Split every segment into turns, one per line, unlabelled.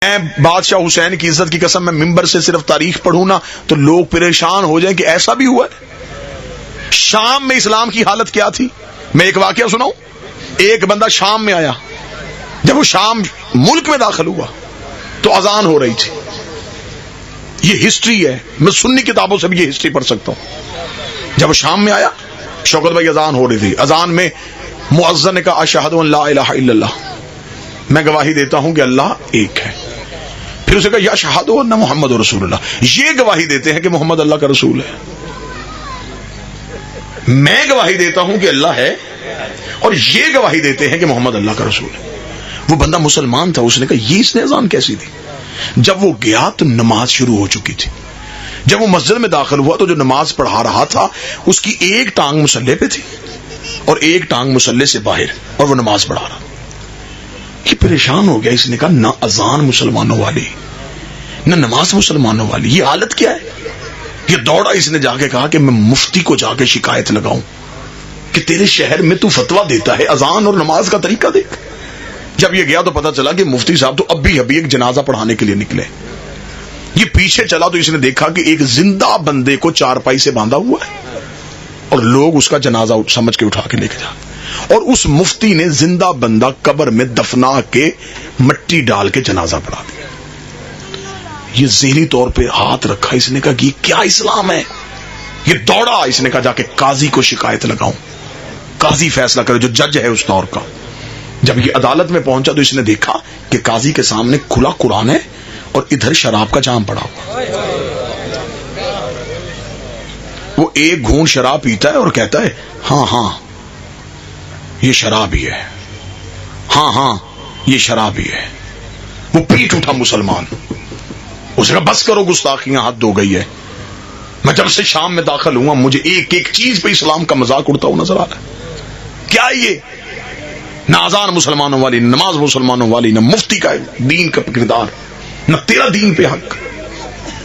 میں بادشاہ حسین کی عزت کی قسم میں ممبر سے صرف تاریخ پڑھوں نا تو لوگ پریشان ہو جائیں کہ ایسا بھی ہوا ہے. شام میں اسلام کی حالت کیا تھی. میں ایک واقعہ سناؤں. ایک بندہ شام میں آیا, جب وہ شام ملک میں داخل ہوا تو اذان ہو رہی تھی. یہ ہسٹری ہے, میں سنی کتابوں سے بھی یہ ہسٹری پڑھ سکتا ہوں. جب وہ شام میں آیا, شوکت بھائی اذان ہو رہی تھی. اذان میں مؤذن نے کہا اشہد ان لا الہ الا اللہ, میں گواہی دیتا ہوں کہ اللہ ایک ہے. پھر اسے کہا یشہد ان محمد رسول اللہ, یہ گواہی دیتے ہیں کہ محمد اللہ کا رسول ہے. میں گواہی دیتا ہوں کہ اللہ ہے اور یہ گواہی دیتے ہیں کہ محمد اللہ کا رسول ہے. وہ بندہ مسلمان تھا, اس نے کہا یہ اس نے اذان کیسی دی. جب وہ گیا تو نماز شروع ہو چکی تھی. جب وہ مسجد میں داخل ہوا تو جو نماز پڑھا رہا تھا اس کی ایک ٹانگ مصلی پہ تھی اور ایک ٹانگ مصلی سے باہر, اور وہ نماز پڑھا رہا. یہ پریشان ہو گیا. اس نے کہا نہ اذان مسلمانوں والی نہ نماز مسلمانوں والی, یہ حالت کیا ہے. یہ دوڑا, اس نے جا کے کہا کہ میں مفتی کو جا کے شکایت لگاؤں کہ تیرے شہر میں تو فتویٰ دیتا ہے, اذان اور نماز کا طریقہ دیکھ. جب یہ گیا تو پتا چلا کہ مفتی صاحب تو ابھی ایک جنازہ پڑھانے کے لیے نکلے. یہ پیچھے چلا تو اس نے دیکھا کہ ایک زندہ بندے کو چارپائی سے باندھا ہوا ہے اور لوگ اس کا جنازہ سمجھ کے اٹھا کے لے کے جا, اور اس مفتی نے زندہ بندہ قبر میں دفنا کے مٹی ڈال کے جنازہ پڑھا دیا. یہ ذہنی طور پہ ہاتھ رکھا. اس نے کہا کہ یہ کیا اسلام ہے. یہ دوڑا, اس نے کہا جا کے قاضی کو شکایت لگاؤں, قاضی فیصلہ کرے جو جج ہے اس دور کا. جب یہ عدالت میں پہنچا تو اس نے دیکھا کہ قاضی کے سامنے کھلا قرآن ہے اور ادھر شراب کا جام پڑا ہوا. وہ ایک گھونٹ شراب پیتا ہے اور کہتا ہے ہاں ہاں یہ شراب ہی ہے, ہاں ہاں یہ شراب ہی ہے. وہ پیٹ اٹھا مسلمان. اس نے کہا بس کرو گستاخیاں, حد ہو گئی ہے. میں جب سے شام میں داخل ہوا مجھے ایک ایک چیز پہ اسلام کا مذاق اڑتا ہوا نظر آ رہا ہے. کیا یہ نہ اذان مسلمانوں والی, نہ نماز مسلمانوں والی, نہ مفتی کا دین کا کردار, نہ تیرا دین پہ حق.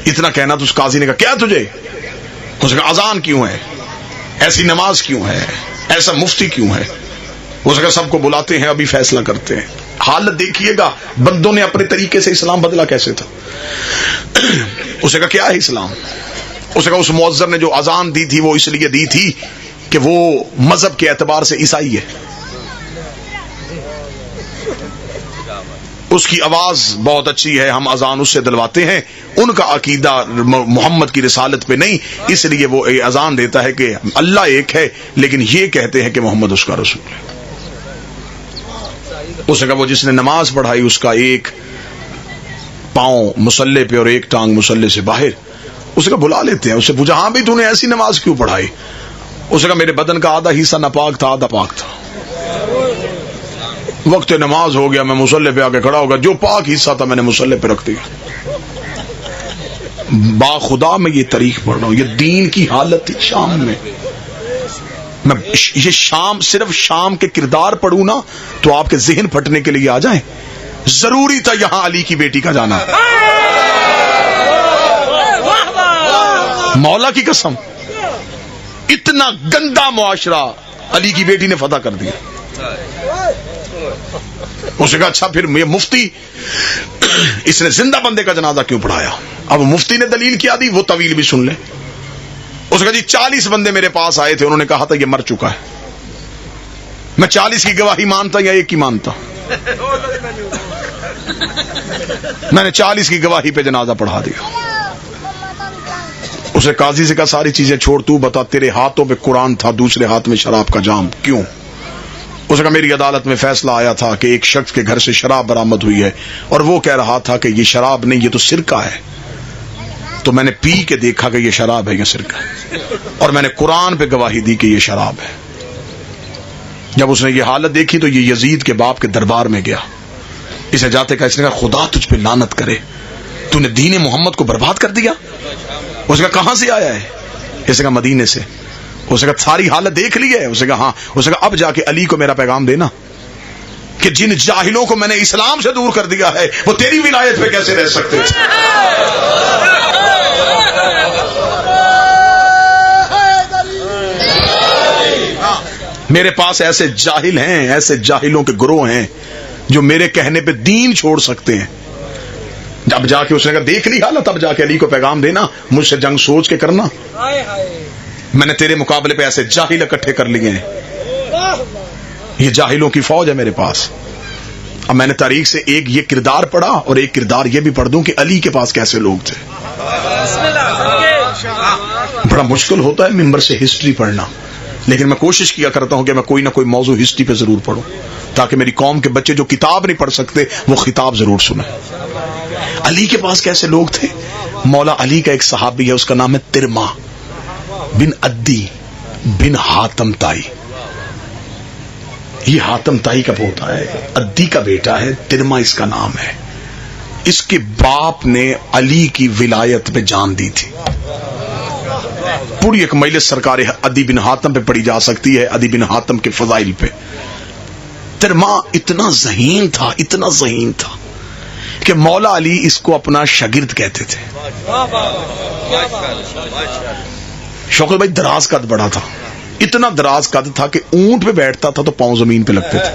اتنا کہنا تو اس قاضی نے کہا کیا تجھے. اس نے کہا اذان کیوں ہے, ایسی نماز کیوں ہے, ایسا مفتی کیوں ہے. اس نے کہا سب کو بلاتے ہیں ابھی فیصلہ کرتے ہیں. حالت دیکھیے گا بندوں نے اپنے طریقے سے اسلام بدلا کیسے تھا. اس نے کہا کیا ہے اسلام. اس نے کہا اس مؤذن نے جو اذان دی تھی وہ اس لیے دی تھی کہ وہ مذہب کے اعتبار سے عیسائی ہے, اس کی آواز بہت اچھی ہے, ہم اذان اس سے دلواتے ہیں. ان کا عقیدہ محمد کی رسالت پہ نہیں, اس لیے وہ اذان دیتا ہے کہ اللہ ایک ہے لیکن یہ کہتے ہیں کہ محمد اس کا رسول ہے. اس نے کہا وہ جس نے نماز پڑھائی اس کا ایک پاؤں مصلی پہ اور ایک ٹانگ مصلی سے باہر. اس نے کہا بلا لیتے ہیں. اس سے پوچھا ہاں بھائی تو نے ایسی نماز کیوں پڑھائی. اس نے کہا میرے بدن کا آدھا حصہ ناپاک تھا آدھا پاک تھا. وقت نماز ہو گیا, میں مصلی پہ آ کے کھڑا ہوگا, جو پاک حصہ تھا میں نے مصلی پہ رکھ دیا. با خدا میں یہ تاریخ پڑھ رہا ہوں, یہ دین کی حالت تھی شام میں. میں یہ شام صرف شام کے کردار پڑھوں نا تو آپ کے ذہن پھٹنے کے لیے آ جائیں. ضروری تھا یہاں علی کی بیٹی کا جانا. مولا کی قسم اتنا گندا معاشرہ علی کی بیٹی نے فتح کر دیا. اس نے کہا اچھا پھر یہ مفتی اس نے زندہ بندے کا جنازہ کیوں پڑھایا. اب مفتی نے دلیل کیا دی وہ طویل بھی سن لے. اس نے کہا جی 40 بندے میرے پاس آئے تھے, انہوں نے کہا تھا یہ مر چکا ہے. میں 40 کی گواہی مانتا یا ایک کی مانتا. میں نے 40 کی گواہی پہ جنازہ پڑھا دیا. اسے قاضی سے کہا ساری چیزیں چھوڑ, تو بتا تیرے ہاتھوں پہ قرآن تھا دوسرے ہاتھ میں شراب کا جام کیوں. اس نے کہا میری عدالت میں فیصلہ آیا تھا کہ ایک شخص کے گھر سے شراب برآمد ہوئی ہے اور وہ کہہ رہا تھا کہ یہ شراب نہیں یہ تو سرکہ ہے. تو میں نے پی کے دیکھا کہ یہ شراب ہے یا سرکہ ہے, اور میں نے قرآن پہ گواہی دی کہ یہ شراب ہے. جب اس نے یہ حالت دیکھی تو یہ یزید کے باپ کے دربار میں گیا. اسے جاتے کہا, اس نے کہا خدا تجھ پہ لعنت کرے, تو نے دین محمد کو برباد کر دیا. اس نے کہا کہاں سے آیا ہے. اس نے کہا مدینے سے. اس نے کہا ساری حالت دیکھ لی ہے. اس نے کہا ہاں. اس نے کہا اب جا کے علی کو میرا پیغام دینا کہ جن جاہلوں کو میں نے اسلام سے دور کر دیا ہے وہ تیری ولایت پہ کیسے رہ سکتے تھے. میرے پاس ایسے جاہل ہیں, ایسے جاہلوں کے گروہ ہیں جو میرے کہنے پہ دین چھوڑ سکتے ہیں جب جا کے اس نے کہا دیکھ لی حالت، تب جا کے علی کو پیغام دینا مجھ سے جنگ سوچ کے کرنا، میں نے تیرے مقابلے پہ ایسے جاہل اکٹھے کر لیے ہیں، یہ جاہلوں کی فوج ہے میرے پاس۔ اب میں نے تاریخ سے ایک یہ کردار پڑھا اور ایک کردار یہ بھی پڑھ دوں کہ علی کے پاس کیسے لوگ تھے۔ بڑا مشکل ہوتا ہے ممبر سے ہسٹری پڑھنا، لیکن میں کوشش کیا کرتا ہوں کہ میں کوئی نہ کوئی موضوع ہسٹری پہ ضرور پڑھوں تاکہ میری قوم کے بچے جو کتاب نہیں پڑھ سکتے وہ خطاب ضرور سنیں۔ علی کے پاس کیسے لوگ تھے؟ مولا علی کا ایک صحابی ہے، اس کا نام ہے ترما بن عدی بن حاتم تائی۔ یہ حاتم تائی کا پوتا ہے، عدی کا بیٹا ہے، ترما اس کا نام ہے۔ اس کے باپ نے علی کی ولایت پہ جان دی تھی۔ پوری ایک مجلس سرکار عدی بن حاتم پہ پڑھی جا سکتی ہے، عدی بن حاتم کے فضائل پہ۔ ترما اتنا ذہین تھا، اتنا ذہین تھا کہ مولا علی اس کو اپنا شاگرد کہتے تھے۔ شوکت بھائی دراز قد بڑا تھا، اتنا دراز قد تھا کہ اونٹ پہ بیٹھتا تھا تو پاؤں زمین پہ لگتے تھے۔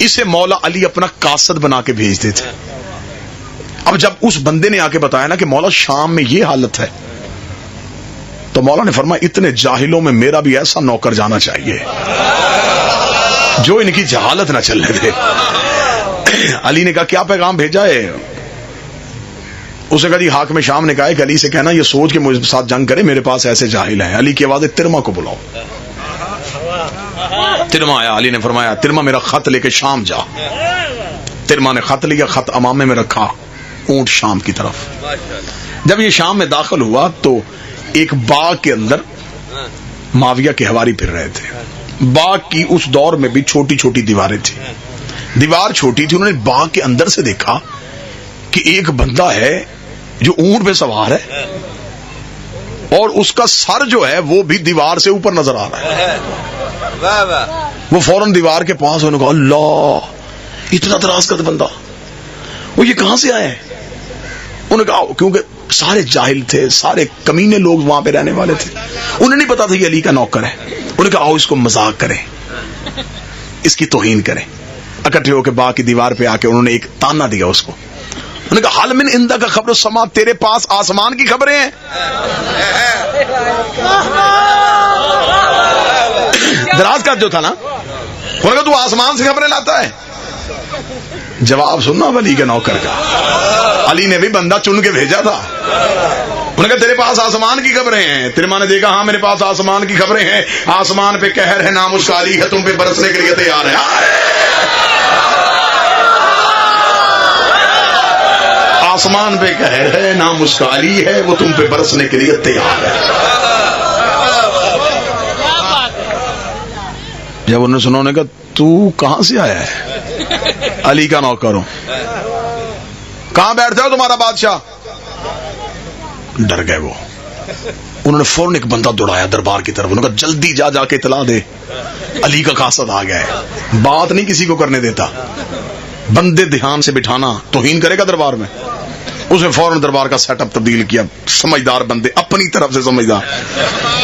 اسے مولا علی اپنا قاصد بنا کے بھیجتے تھے۔ اب جب اس بندے نے آ کے بتایا نا کہ مولا شام میں یہ حالت ہے، تو مولا نے فرمایا اتنے جاہلوں میں میرا بھی ایسا نوکر جانا چاہیے جو ان کی جہالت نہ چلنے دے۔ علی نے کہا کیا پیغام بھیجا ہے؟ اسے کہا جی حاکم شام نے کہا ہے کہ علی سے کہنا یہ سوچ کے مجھ ساتھ جنگ کرے، میرے پاس ایسے جاہل ہیں۔ علی کی آواز ہے ترما کو بلاؤ۔ ترما آیا، علی نے فرمایا ترما میرا خط لے کے شام جا۔ ترما نے خط لیا، خط امامے میں رکھا، اونٹ شام کی طرف۔ جب یہ شام میں داخل ہوا تو ایک باغ کے اندر معاویہ کے حواری پھر رہے تھے۔ باغ کی اس دور میں بھی چھوٹی چھوٹی دیواریں تھیں، دیوار چھوٹی تھی۔ انہوں نے باغ کے اندر سے دیکھا کہ ایک بندہ ہے جو اونٹ پہ سوار ہے اور اس کا سر جو ہے وہ بھی دیوار سے اوپر نظر آ رہا ہے۔ وہ فوراً دیوار کے پاس انہوں نے کہا اللہ اتنا دراز قد بندہ، وہ یہ کہاں سے آئے؟ انہوں نے کہا کیونکہ سارے جاہل تھے، سارے کمینے لوگ وہاں پہ رہنے والے تھے، انہیں نہیں پتا تھا یہ علی کا نوکر ہے۔ انہوں نے کہا آؤ اس کو مذاق کریں، اس کی توہین کریں۔ اکٹھے ہو کے باغ کی دیوار پہ آ کے انہوں نے ایک تانا دیا اس کو۔ انہوں نے کہا حال من اندہ کا خبر السما، تیرے پاس آسمان کی خبریں ہیں؟ دراز کا جو تھا نا، انہوں نے کہا تو آسمان سے خبریں لاتا ہے؟ جواب سننا علی کے نوکر کا، علی نے بھی بندہ چن کے بھیجا تھا۔ انہوں نے کہا تیرے پاس آسمان کی خبریں ہیں؟ ترما نے دیکھا ہاں میرے پاس آسمان کی خبریں ہیں، آسمان پہ قہر ہے، نام اس کا علی ہے، تم پہ برسنے کے لیے تیار ہے۔ آسمان پہ قہر ہے، نام اس کا علی ہے، وہ تم پہ برسنے کے لیے تیار ہے۔ جب انہوں نے سنا، انہوں نے کہا تو کہاں سے آیا ہے؟ علی کا نوکر ہوں۔ کہاں بیٹھتے ہو تمہارا بادشاہ؟ ڈر گئے وہ۔ انہوں نے فوراً ایک بندہ دوڑایا دربار کی طرف، انہوں نے کہا جلدی جا جا کے اطلاع دے علی کا قاصد آ گیا ہے۔ بات نہیں کسی کو کرنے دیتا، بندے دھیان سے بٹھانا، توہین کرے گا دربار میں۔ اس نے فوراً دربار کا سیٹ اپ تبدیل کیا، سمجھدار بندے اپنی طرف سے سمجھدار،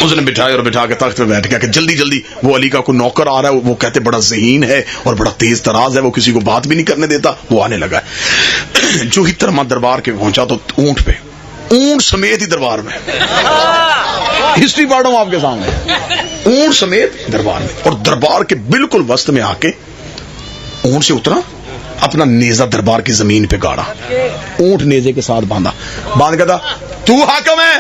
اس نے بٹھائے اور بٹھا کے تخت پہ بیٹھ گیا کہ جلدی جلدی وہ علی کا کوئی نوکر آ رہا ہے، وہ کہتے بڑا ذہین ہے اور بڑا تیز تراز ہے، وہ کسی کو بات بھی نہیں کرنے دیتا، وہ آنے لگا۔ جو ہی ترما دربار کے پہنچا تو اونٹ پہ، اونٹ سمیت ہی دربار میں، ہسٹری پڑھ رہا ہوں آپ کے سامنے، اونٹ سمیت دربار میں، اور دربار کے بالکل وسط میں آ کے اونٹ سے اترا، اپنا نیزہ دربار کی زمین پہ گاڑا، اونٹ نیزے کے ساتھ باندھا، باندھ کے تھا تو حاکم ہے؟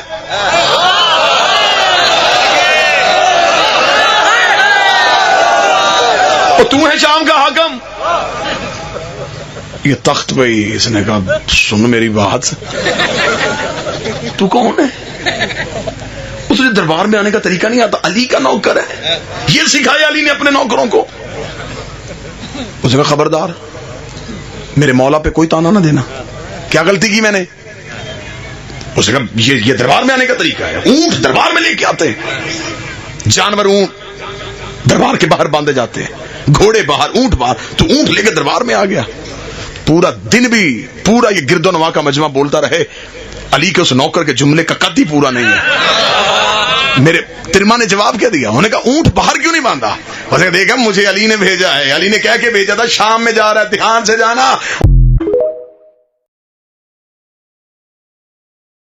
اور تو ہے شام کا حاکم؟ یہ تخت پہ ہی اس نے کہا سن میری بات، تو کون ہے؟ اس نے دربار میں آنے کا طریقہ نہیں آتا، علی کا نوکر ہے، یہ سکھایا علی نے اپنے نوکروں کو۔ اس نے کہا خبردار میرے مولا پہ کوئی تانا نہ دینا، کیا غلطی کی میں نے؟ اس نے کہا یہ دربار میں آنے کا طریقہ ہے، اونٹ دربار میں لے کے آتے ہیں، جانور اونٹ دربار کے باہر باندھے جاتے ہیں، گھوڑے باہر، اونٹ باہر، تو اونٹ لے کے دربار میں آ گیا۔ پورا دن بھی پورا یہ گرد و نواح کا مجمع بولتا رہے، علی کے اس نوکر کے جملے کا قد ہی پورا نہیں ہے۔ میرے ترما نے جواب کیا دیا، انہوں نے کہا اونٹ باہر کیوں نہیں باندھا؟ اس نے دیکھا مجھے علی نے بھیجا ہے، علی نے کہہ کے بھیجا تھا شام میں جا رہا ہے، دھیان سے جانا،